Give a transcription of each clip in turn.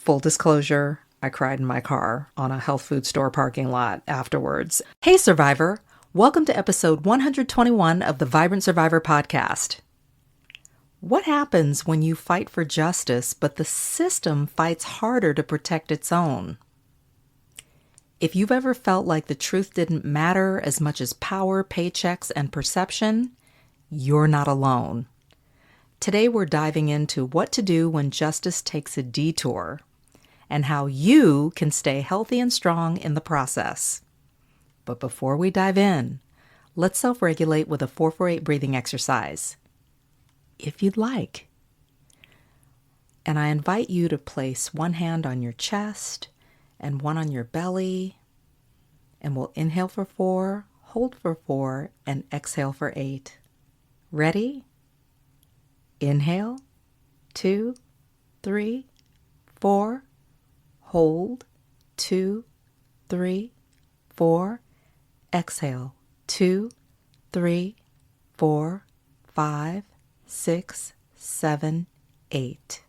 Full disclosure, I cried in my car on a health food store parking lot afterwards. Hey, Survivor! Welcome to episode 121 of the Vibrant Survivor podcast. What happens when you fight for justice, but the system fights harder to protect its own? If you've ever felt like the truth didn't matter as much as power, paychecks, and perception, you're not alone. Today we're diving into what to do when justice takes a detour, and how you can stay healthy and strong in the process. But before we dive in, let's self-regulate with a 4-4-8 breathing exercise, if you'd like. And I invite you to place one hand on your chest and one on your belly, and we'll inhale for 4, hold for 4, and exhale for 8. Ready? Inhale, 2, 3, 4. Hold, 2, 3, 4. Exhale, 2, 3, 4, 5, 6, 7, 8.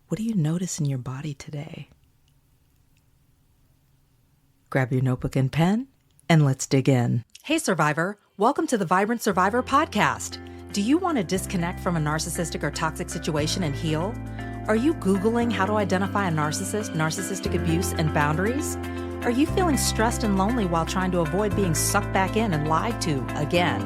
What do you notice in your body today? Grab your notebook and pen, and let's dig in. Hey, Survivor! Welcome to the Vibrant Survivor podcast. Do you want to disconnect from a narcissistic or toxic situation and heal? Are you Googling how to identify a narcissist, narcissistic abuse, and boundaries? Are you feeling stressed and lonely while trying to avoid being sucked back in and lied to again?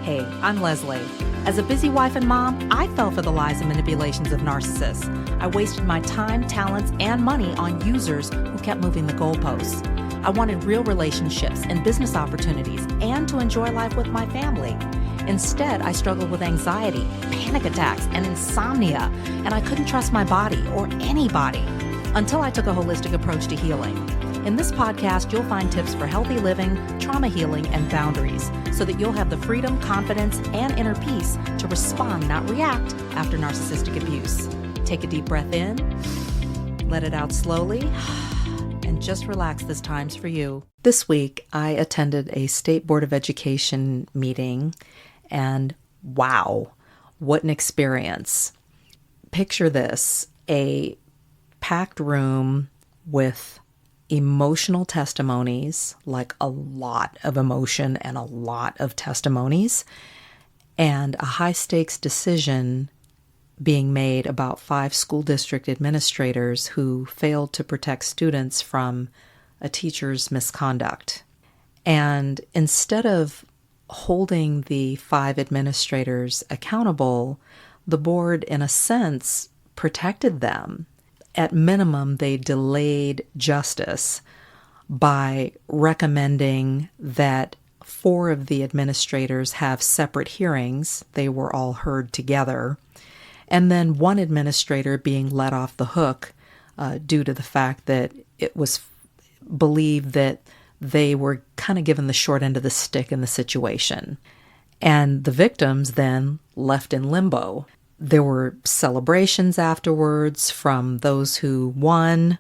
Hey, I'm Lesley. As a busy wife and mom, I fell for the lies and manipulations of narcissists. I wasted my time, talents, and money on users who kept moving the goalposts. I wanted real relationships and business opportunities and to enjoy life with my family. Instead, I struggled with anxiety, panic attacks, and insomnia, and I couldn't trust my body or anybody until I took a holistic approach to healing. In this podcast, you'll find tips for healthy living, trauma healing, and boundaries so that you'll have the freedom, confidence, and inner peace to respond, not react, after narcissistic abuse. Take a deep breath in, let it out slowly, and just relax. This time's for you. This week, I attended a State Board of Education meeting. And wow, what an experience. Picture this, a packed room with emotional testimonies, like a lot of emotion and a lot of testimonies, and a high-stakes decision being made about 5 school district administrators who failed to protect students from a teacher's misconduct. And instead of holding the 5 administrators accountable, the board, in a sense, protected them. At minimum, they delayed justice by recommending that 4 of the administrators have separate hearings. They were all heard together. And then one administrator being let off the hook due to the fact that it was believed that they were kind of given the short end of the stick in the situation. And the victims then left in limbo. There were celebrations afterwards from those who won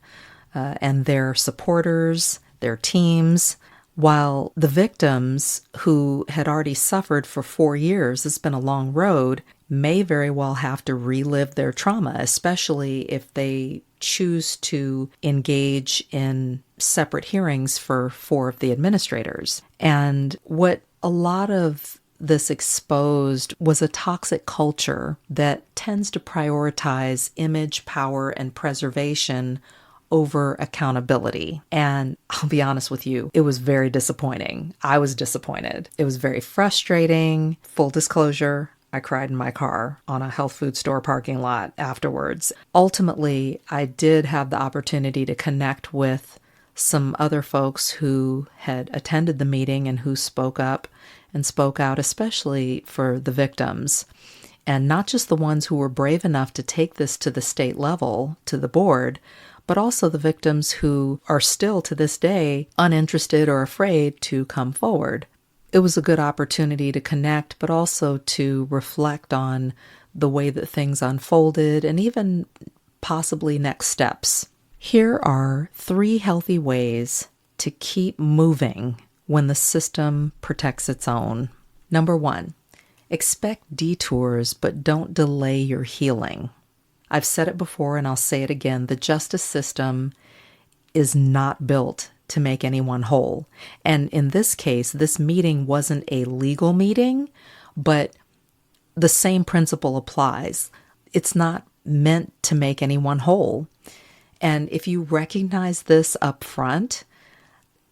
and their supporters, their teams, while the victims who had already suffered for 4 years, it's been a long road, may very well have to relive their trauma, especially if they choose to engage in separate hearings for 4 of the administrators. And what a lot of this exposed was a toxic culture that tends to prioritize image, power, and preservation over accountability. And I'll be honest with you, it was very disappointing. I was disappointed. It was very frustrating. Full disclosure, I cried in my car on a health food store parking lot afterwards. Ultimately, I did have the opportunity to connect with some other folks who had attended the meeting and who spoke up and spoke out, especially for the victims. And not just the ones who were brave enough to take this to the state level, to the board, but also the victims who are still to this day uninterested or afraid to come forward. It was a good opportunity to connect, but also to reflect on the way that things unfolded and even possibly next steps. Here are 3 healthy ways to keep moving when the system protects its own. Number 1, Expect detours, but don't delay your healing. I've said it before and I'll say it again. The justice system is not built to make anyone whole. And in this case, this meeting wasn't a legal meeting, but the same principle applies. It's not meant to make anyone whole. And if you recognize this up front,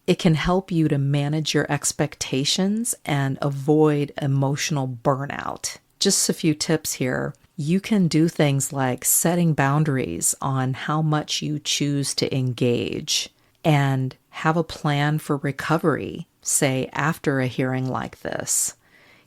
it can help you to manage your expectations and avoid emotional burnout. Just a few tips here. You can do things like setting boundaries on how much you choose to engage and have a plan for recovery, say after a hearing like this.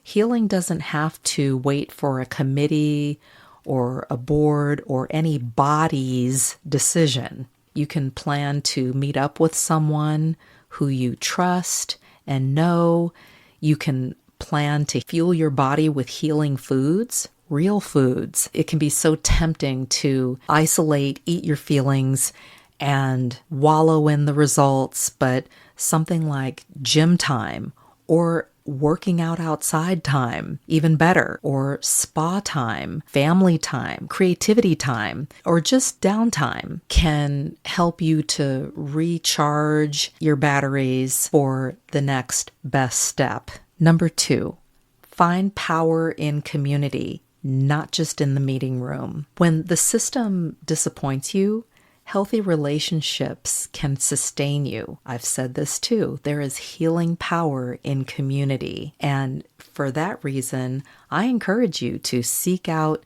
Healing doesn't have to wait for a committee or a board or any body's decision. You can plan to meet up with someone who you trust and know. You can plan to fuel your body with healing foods, real foods. It can be so tempting to isolate, eat your feelings, and wallow in the results, but something like gym time or working out outside time, even better, or spa time, family time, creativity time, or just downtime can help you to recharge your batteries for the next best step. Number 2, find power in community, not just in the meeting room. When the system disappoints you, healthy relationships can sustain you. I've said this too. There is healing power in community. And for that reason, I encourage you to seek out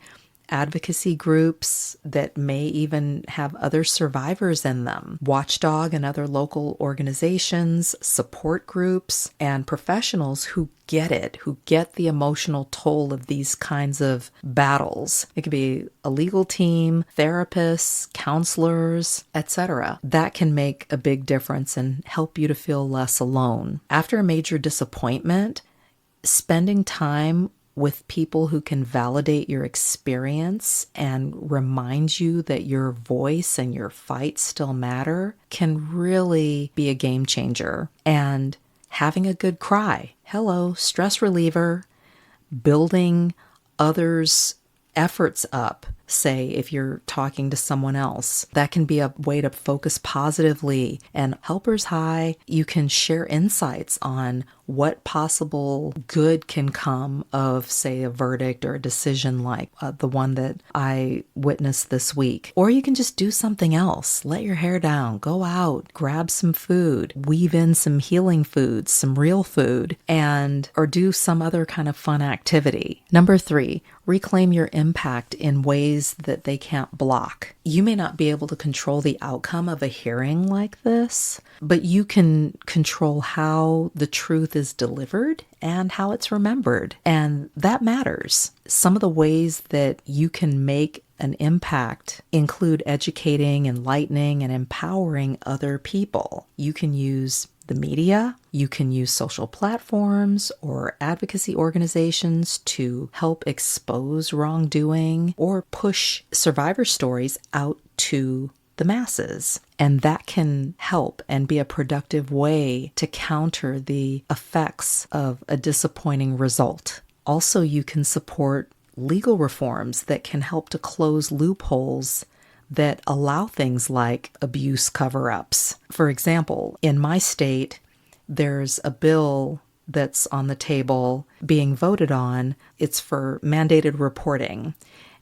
advocacy groups that may even have other survivors in them, Watchdog and other local organizations, support groups, and professionals who get it, who get the emotional toll of these kinds of battles. It could be a legal team, therapists, counselors, etc. That can make a big difference and help you to feel less alone. After a major disappointment, spending time with people who can validate your experience and remind you that your voice and your fight still matter can really be a game changer. And having a good cry, hello, stress reliever, building others' efforts up, say if you're talking to someone else, that can be a way to focus positively. And helpers high, you can share insights on what possible good can come of, say, a verdict or a decision like the one that I witnessed this week. Or you can just do something else. Let your hair down, go out, grab some food, weave in some healing foods, some real food, or do some other kind of fun activity. Number 3, reclaim your impact in ways that they can't block. You may not be able to control the outcome of a hearing like this, but you can control how the truth is delivered and how it's remembered. And that matters. Some of the ways that you can make an impact include educating, enlightening, and empowering other people. You can use the media, you can use social platforms or advocacy organizations to help expose wrongdoing or push survivor stories out to the masses. And that can help and be a productive way to counter the effects of a disappointing result. Also, you can support legal reforms that can help to close loopholes that allow things like abuse cover-ups. For example, in my state, there's a bill that's on the table being voted on. It's for mandated reporting.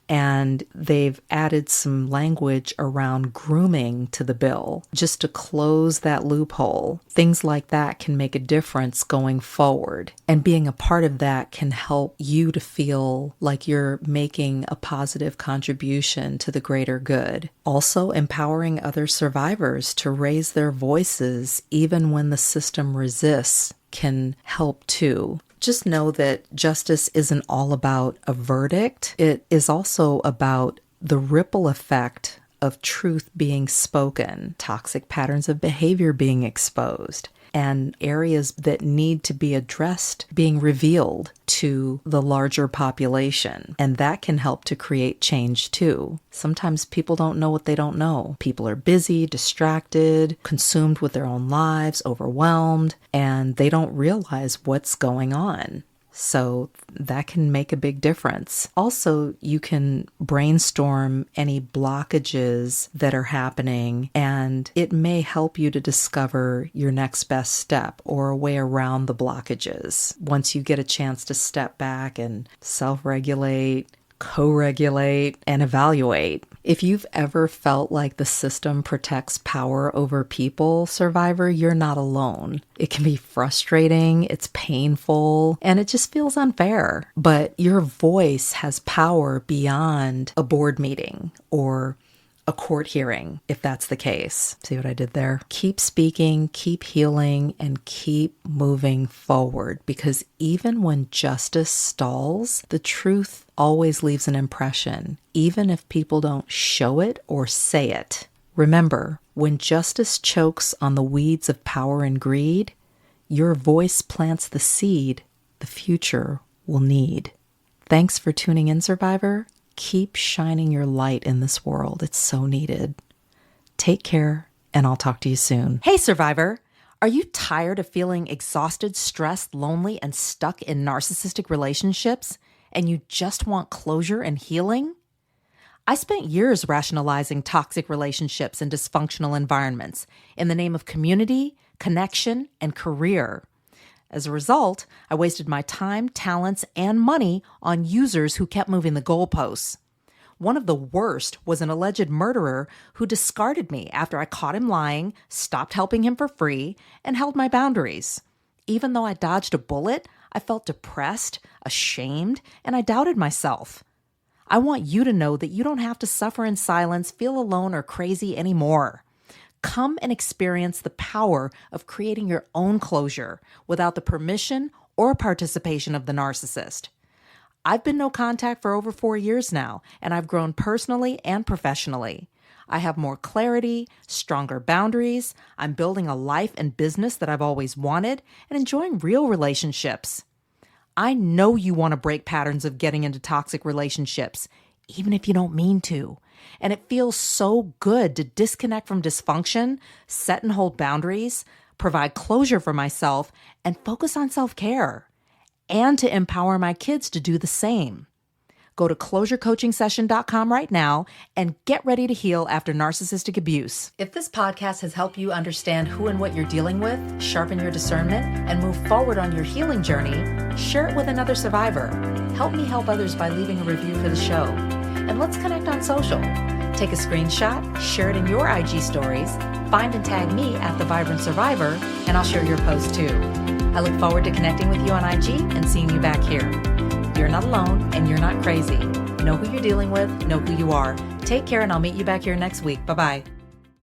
And they've added some language around grooming to the bill just to close that loophole. Things like that can make a difference going forward. And being a part of that can help you to feel like you're making a positive contribution to the greater good. Also, empowering other survivors to raise their voices even when the system resists can help too. Just know that justice isn't all about a verdict. It is also about the ripple effect of truth being spoken, toxic patterns of behavior being exposed, and areas that need to be addressed being revealed to the larger population. And that can help to create change too. Sometimes people don't know what they don't know. People are busy, distracted, consumed with their own lives, overwhelmed, and they don't realize what's going on. So that can make a big difference. Also, you can brainstorm any blockages that are happening, and it may help you to discover your next best step or a way around the blockages. Once you get a chance to step back and self-regulate, co-regulate, and evaluate. If you've ever felt like the system protects power over people, survivor, you're not alone. It can be frustrating, it's painful, and it just feels unfair. But your voice has power beyond a board meeting or a court hearing, if that's the case. See what I did there? Keep speaking, keep healing, and keep moving forward, because even when justice stalls, the truth always leaves an impression, even if people don't show it or say it. Remember, when justice chokes on the weeds of power and greed, your voice plants the seed the future will need. Thanks for tuning in, Survivor. Keep shining your light in this world. It's so needed. Take care, and I'll talk to you soon. Hey, Survivor! Are you tired of feeling exhausted, stressed, lonely, and stuck in narcissistic relationships, and you just want closure and healing? I spent years rationalizing toxic relationships and dysfunctional environments in the name of community, connection, and career. As a result, I wasted my time, talents, and money on users who kept moving the goalposts. One of the worst was an alleged murderer who discarded me after I caught him lying, stopped helping him for free, and held my boundaries. Even though I dodged a bullet, I felt depressed, ashamed, and I doubted myself. I want you to know that you don't have to suffer in silence, feel alone, or crazy anymore. Come and experience the power of creating your own closure without the permission or participation of the narcissist. I've been no contact for over 4 years now, and I've grown personally and professionally. I have more clarity, stronger boundaries. I'm building a life and business that I've always wanted and enjoying real relationships. I know you want to break patterns of getting into toxic relationships, even if you don't mean to. And it feels so good to disconnect from dysfunction, set and hold boundaries, provide closure for myself, and focus on self-care, and to empower my kids to do the same. Go to closurecoachingsession.com right now and get ready to heal after narcissistic abuse. If this podcast has helped you understand who and what you're dealing with, sharpen your discernment, and move forward on your healing journey, share it with another survivor. Help me help others by leaving a review for the show. And let's connect on social. Take a screenshot, share it in your IG stories, find and tag me at The Vibrant Survivor, and I'll share your post too. I look forward to connecting with you on IG and seeing you back here. You're not alone and you're not crazy. Know who you're dealing with, know who you are. Take care, and I'll meet you back here next week. Bye-bye.